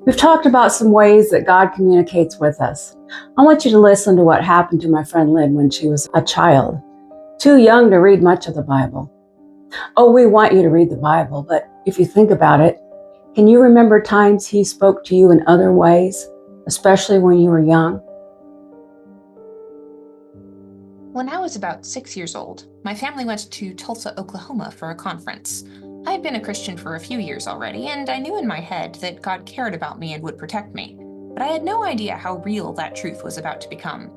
We've talked about some ways that God communicates with us. I want you to listen to what happened to my friend Lynn when she was a child, too young to read much of the Bible. Oh, we want you to read the Bible, but if you think about it, can you remember times He spoke to you in other ways, especially when you were young? When I was about 6 years old, my family went to Tulsa, Oklahoma for a conference. I had been a Christian for a few years already, and I knew in my head that God cared about me and would protect me, but I had no idea how real that truth was about to become.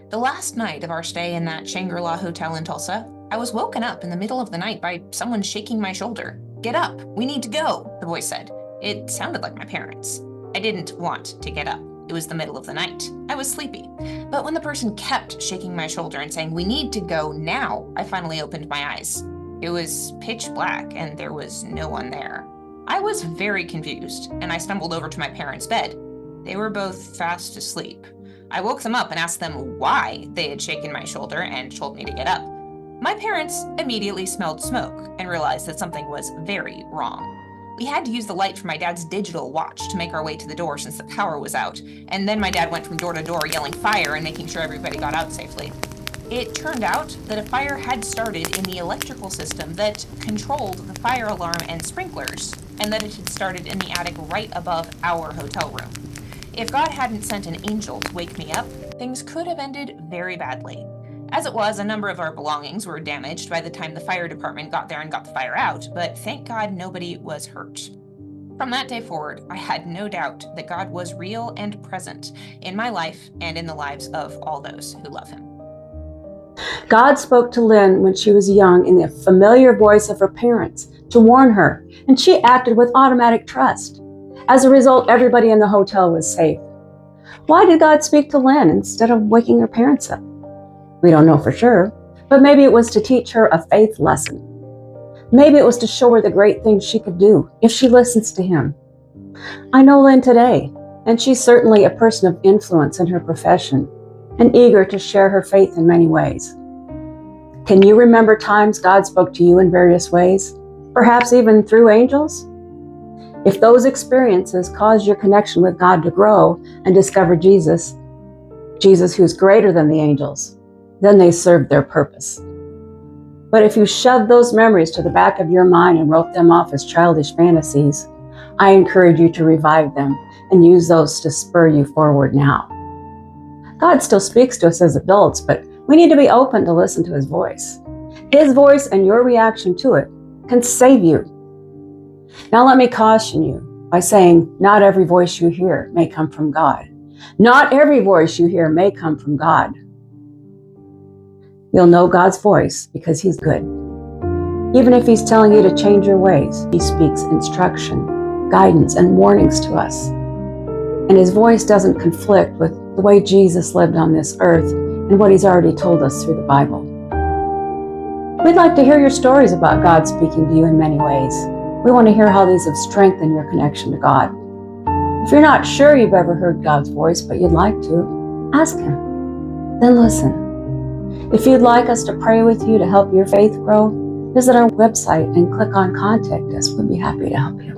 The last night of our stay in that Shangri-La hotel in Tulsa, I was woken up in the middle of the night by someone shaking my shoulder. "Get up, we need to go," the voice said. It sounded like my parents. I didn't want to get up. It was the middle of the night. I was sleepy. But when the person kept shaking my shoulder and saying, "We need to go now," I finally opened my eyes. It was pitch black and there was no one there. I was very confused, and I stumbled over to my parents' bed. They were both fast asleep. I woke them up and asked them why they had shaken my shoulder and told me to get up. My parents immediately smelled smoke and realized that something was very wrong. We had to use the light from my dad's digital watch to make our way to the door since the power was out, and then my dad went from door to door yelling fire and making sure everybody got out safely. It turned out that a fire had started in the electrical system that controlled the fire alarm and sprinklers, and that it had started in the attic right above our hotel room. If God hadn't sent an angel to wake me up, things could have ended very badly. As it was, a number of our belongings were damaged by the time the fire department got there and got the fire out, but thank God nobody was hurt. From that day forward, I had no doubt that God was real and present in my life and in the lives of all those who love Him. God spoke to Lynn when she was young in the familiar voice of her parents to warn her, and she acted with automatic trust. As a result, everybody in the hotel was safe. Why did God speak to Lynn instead of waking her parents up? We don't know for sure, but maybe it was to teach her a faith lesson. Maybe it was to show her the great things she could do if she listens to Him. I know Lynn today, and she's certainly a person of influence in her profession and eager to share her faith in many ways. Can you remember times God spoke to you in various ways, perhaps even through angels? If those experiences caused your connection with God to grow and discover Jesus who is greater than the angels, then they served their purpose. But if you shoved those memories to the back of your mind and wrote them off as childish fantasies, I encourage you to revive them and use those to spur you forward now. God still speaks to us as adults, but we need to be open to listen to His voice. His voice and your reaction to it can save you. Now let me caution you by saying not every voice you hear may come from God. Not every voice you hear may come from God. You'll know God's voice because He's good. Even if He's telling you to change your ways, He speaks instruction, guidance, and warnings to us. And His voice doesn't conflict with the way Jesus lived on this earth and what He's already told us through the Bible. We'd like to hear your stories about God speaking to you in many ways. We want to hear how these have strengthened your connection to God. If you're not sure you've ever heard God's voice, but you'd like to, ask Him. Then listen. If you'd like us to pray with you to help your faith grow, visit our website and click on Contact Us. We'd be happy to help you.